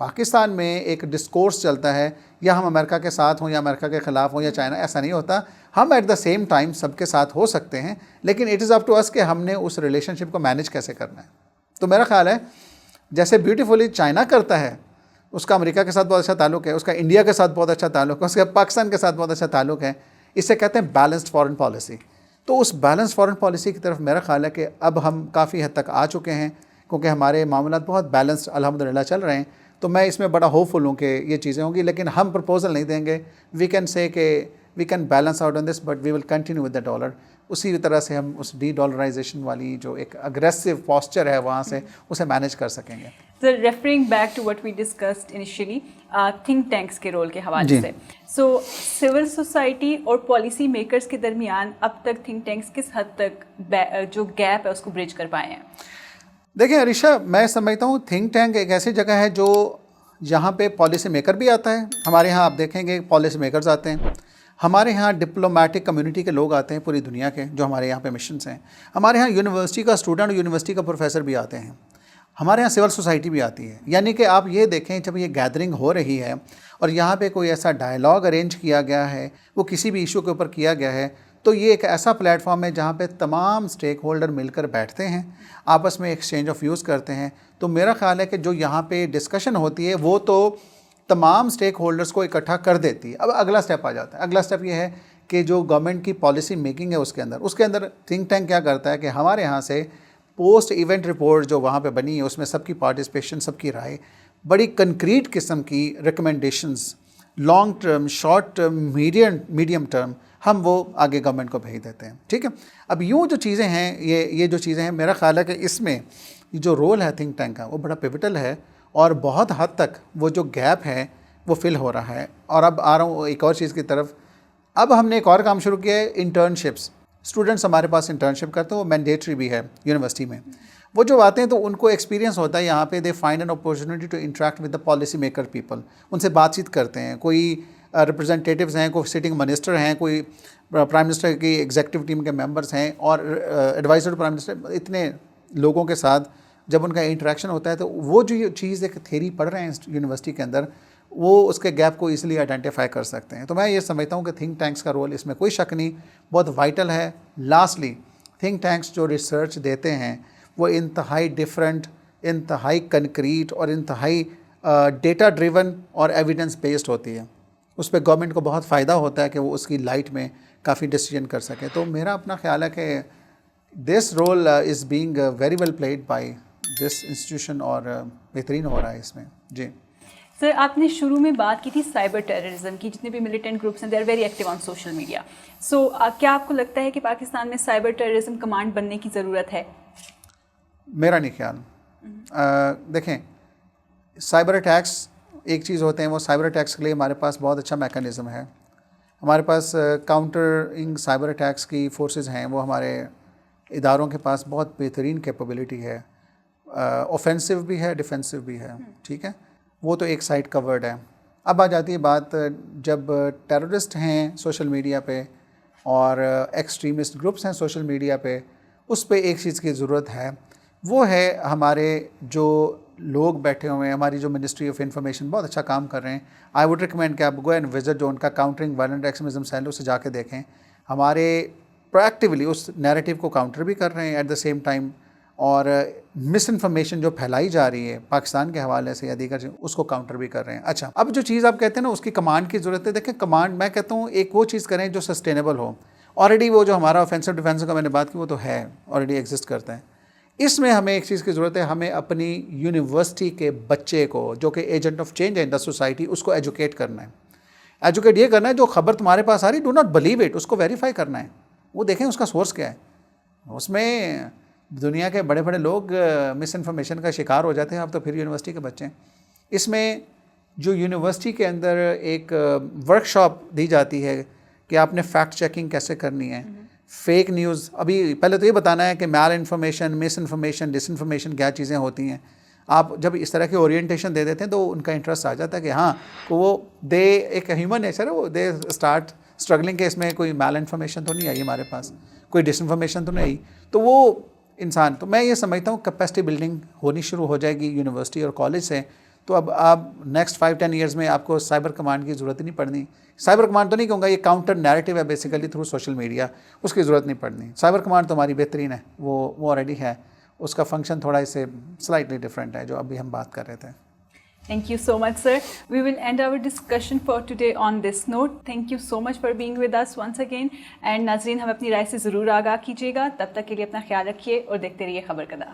پاکستان میں ایک ڈسکورس چلتا ہے یا ہم امریکہ کے ساتھ ہوں یا امریکہ کے خلاف ہوں یا چائنا, ایسا نہیں ہوتا. ہم ایٹ دا سیم ٹائم سب کے ساتھ ہو سکتے ہیں, لیکن اٹ از اپ ٹو اس کہ ہم نے اس ریلیشن شپ کو مینیج کیسے کرنا ہے. تو میرا خیال ہے جیسے بیوٹیفلی چائنا کرتا ہے, اس کا امریکہ کے ساتھ بہت اچھا تعلق ہے, اس کا انڈیا کے ساتھ بہت اچھا تعلق ہے, اس کا پاکستان کے ساتھ بہت اچھا تعلق ہے, اسے کہتے ہیں بیلنسڈ فارن پالیسی. تو اس بیلنس فارن پالیسی کی طرف میرا خیال ہے کہ اب ہم کافی حد تک آ چکے ہیں, کیونکہ ہمارے معاملات بہت بیلنسڈ الحمدللہ چل رہے ہیں. تو میں اس میں بڑا ہوپ فل ہوں کہ یہ چیزیں ہوں گی, لیکن ہم پرپوزل نہیں دیں گے. وی کین سے کہ we can balance out on this, but we will continue with the dollar. اسی طرح سے ہم اس ڈی ڈالرائزیشن والی جو ایک اگریسو پوسچر ہے وہاں سے اسے مینیج کر سکیں گے. Sir, referring back to what we discussed initially, think tanks کے رول کے حوالے سے, سو سول سوسائٹی اور پالیسی میکرز کے درمیان اب تک تھنک ٹینکس کس حد تک جو گیپ ہے اس کو برج کر پائے ہیں؟ دیکھیں عریشہ, میں سمجھتا ہوں تھنک ٹینک ایک ایسی جگہ ہے جو یہاں پہ پالیسی میکر بھی آتا ہے. ہمارے ہاں آپ دیکھیں گے پالیسی میکرز آتے ہیں, ہمارے ہاں ڈپلومیٹک کمیونٹی کے لوگ آتے ہیں پوری دنیا کے, جو ہمارے یہاں پہ مشنز ہیں. ہمارے ہاں یونیورسٹی کا اسٹوڈنٹ, یونیورسٹی کا پروفیسر بھی آتے ہیں. ہمارے ہاں سول سوسائٹی بھی آتی ہے. یعنی کہ آپ یہ دیکھیں, جب یہ گیدرنگ ہو رہی ہے اور یہاں پہ کوئی ایسا ڈائلاگ ارینج کیا گیا ہے, وہ کسی بھی ایشو کے اوپر کیا گیا ہے, تو یہ ایک ایسا پلیٹ فارم ہے جہاں پہ تمام سٹیک ہولڈر مل کر بیٹھتے ہیں, آپس میں ایکسچینج آف ویوز کرتے ہیں. تو میرا خیال ہے کہ جو یہاں پہ ڈسکشن ہوتی ہے وہ تو تمام سٹیک ہولڈرز کو اکٹھا کر دیتی ہے. اب اگلا سٹیپ آ جاتا ہے. اگلا سٹیپ یہ ہے کہ جو گورنمنٹ کی پالیسی میکنگ ہے اس کے اندر تھنک ٹینک کیا کرتا ہے کہ ہمارے ہاں سے پوسٹ ایونٹ رپورٹ جو وہاں پہ بنی ہے اس میں سب کی پارٹیسپیشن, سب کی رائے, بڑی کنکریٹ قسم کی recommendations, long term, short term, medium term, ہم وہ آگے گورنمنٹ کو بھیج دیتے ہیں. ٹھیک ہے. اب یوں جو چیزیں ہیں, یہ جو چیزیں ہیں, میرا خیال ہے کہ اس میں جو رول ہے تھنک ٹینک کا وہ بڑا پیوٹل ہے, اور بہت حد تک وہ جو گیپ ہے وہ فل ہو رہا ہے. اور اب آ رہا ہوں ایک اور چیز کی طرف. اب ہم نے ایک اور کام شروع کیا ہے, انٹرنشپس. اسٹوڈنٹس ہمارے پاس انٹرنشپ کرتے ہیں, وہ مینڈیٹری بھی ہے یونیورسٹی میں. وہ جو آتے ہیں تو ان کو ایکسپیرینس ہوتا ہے یہاں پہ, they find an opportunity to interact with the policy maker people. ان سے بات چیت کرتے ہیں, کوئی ریپرزنٹیٹیوز ہیں, کوئی سٹنگ منسٹر ہیں, کوئی پرائم منسٹر کی ایگزیکٹو ٹیم کے ممبرس ہیں, اور ایڈوائزر پرائم منسٹر. اتنے لوگوں کے ساتھ جب ان کا انٹریکشن ہوتا ہے تو وہ جو یہ چیز ایک تھیری پڑھ رہے ہیں یونیورسٹی کے اندر, وہ اس کے گیپ کو ایزیلی آئیڈینٹیفائی کر سکتے ہیں. تو میں یہ سمجھتا ہوں کہ تھنک ٹینکس کا رول اس میں کوئی شک نہیں, بہت وائٹل ہے. لاسٹلی, تھنک ٹینکس جو ریسرچ دیتے ہیں وہ انتہائی ڈفرینٹ, انتہائی کنکریٹ اور انتہائی ڈیٹا ڈریون اور ایویڈنس بیسڈ ہوتی ہے. اس پہ گورنمنٹ کو بہت فائدہ ہوتا ہے کہ وہ اس کی لائٹ میں کافی ڈیسیجن کر سکے. تو میرا اپنا خیال ہے کہ this role is being very well played by this institution, اور بہترین ہو رہا ہے اس میں. جی سر, آپ نے شروع میں بات کی تھی سائبر ٹیررزم کی. جتنے بھی ملیٹنٹ گروپس ہیں they are very active on social media. So کیا آپ کو لگتا ہے کہ پاکستان میں سائبر ٹیررزم کمانڈ بننے کی ضرورت ہے؟ میرا نہیں خیال. دیکھیں, سائبر اٹیکس ایک چیز ہوتے ہیں, وہ سائبر اٹیکس کے لیے ہمارے پاس بہت اچھا میکانزم ہے. ہمارے پاس کاؤنٹرنگ سائبر اٹیکس کی فورسز ہیں, وہ ہمارے اداروں کے پاس بہت بہترین کیپیبلٹی ہے. اوفینسو بھی ہے ڈیفینسو بھی ہے, ٹھیک ہے, وہ تو ایک سائڈ کا ورڈ ہے. اب آ جاتی ہے بات جب ٹیررسٹ ہیں سوشل میڈیا پہ اور ایکسٹریمسٹ گروپس ہیں سوشل میڈیا پہ, اس پہ ایک چیز کی ضرورت ہے, وہ ہے ہمارے جو لوگ بیٹھے ہوئے ہیں, ہماری جو منسٹری آف انفارمیشن بہت اچھا کام کر رہے ہیں. آئی ووڈ ریکمینڈ کہ آپ گو اینڈ وزٹ جو ان کا کاؤنٹرنگ وائلنٹ ایکسٹریمزم سیل ہے, اسے جا کے دیکھیں. ہمارے پرویکٹیولی اس نیریٹیو کو کاؤنٹر بھی کر رہے ہیں ایٹ دا سیم ٹائم, اور مس انفارمیشن جو پھیلائی جا رہی ہے پاکستان کے حوالے سے یا دیگر اس کو کاؤنٹر بھی کر رہے ہیں. اچھا, اب جو چیز آپ کہتے ہیں نا اس کی کمانڈ کی ضرورت ہے. دیکھیں کمانڈ میں کہتا ہوں ایک وہ چیز کریں جو سسٹینیبل ہو. آلریڈی وہ جو ہمارا آفینسو ڈیفینسو کا میں نے بات کی وہ تو ہے, آلریڈی ایگزسٹ کرتا ہے. اس میں ہمیں ایک چیز کی ضرورت ہے, ہمیں اپنی یونیورسٹی کے بچے کو جو کہ ایجنٹ آف چینج ہے ان دا سوسائٹی, اس کو ایجوکیٹ کرنا ہے. ایجوکیٹ یہ کرنا ہے جو خبر تمہارے پاس آ رہی ڈو ناٹ بلیو اٹ, اس کو ویریفائی کرنا ہے. وہ دیکھیں اس کا سورس کیا ہے. اس میں دنیا کے بڑے بڑے لوگ مس انفارمیشن کا شکار ہو جاتے ہیں, اب تو پھر یونیورسٹی کے بچے ہیں. اس میں جو یونیورسٹی کے اندر ایک ورک شاپ دی جاتی ہے کہ آپ نے فیکٹ چیکنگ کیسے کرنی ہے, فیک نیوز, ابھی پہلے تو یہ بتانا ہے کہ میل انفارمیشن, مس انفارمیشن, ڈس انفارمیشن کیا چیزیں ہوتی ہیں. آپ جب اس طرح کی اورینٹیشن دے دیتے ہیں تو ان کا انٹرسٹ آ جاتا ہے کہ ہاں وہ دے ایک ہیومن نیچر ہے, وہ دے اسٹارٹ اسٹرگلنگ کہ اس میں کوئی میل انفارمیشن تو نہیں آئی ہمارے پاس, کوئی ڈس انفارمیشن تو نہیں آئی. تو وہ انسان, تو میں یہ سمجھتا ہوں کیپیسٹی بلڈنگ ہونی شروع ہو جائے گی یونیورسٹی اور کالج سے. تو اب آپ نیکسٹ 5-10 ایئرز میں آپ کو سائبر کمانڈ کی ضرورت ہی نہیں پڑنی. سائبر کمانڈ تو نہیں کہوں گا, یہ کاؤنٹر نیریٹو ہے بیسیکلی تھرو سوشل میڈیا, اس کی ضرورت نہیں پڑنی. سائبر کمانڈ تو ہماری بہترین ہے, وہ آلریڈی ہے. اس کا فنکشن تھوڑا اس سے سلائٹلی ڈفرینٹ ہے جو ابھی ہم بات کر رہے تھے. Thank you so much, sir. We will end our discussion for today on this note. Thank you so much for being with us once again. And ناظرین ہمیں اپنی رائے سے ضرور آگاہ کیجیے گا. تب تک کے لیے اپنا خیال رکھیے اور دیکھتے رہیے خبر قدہ.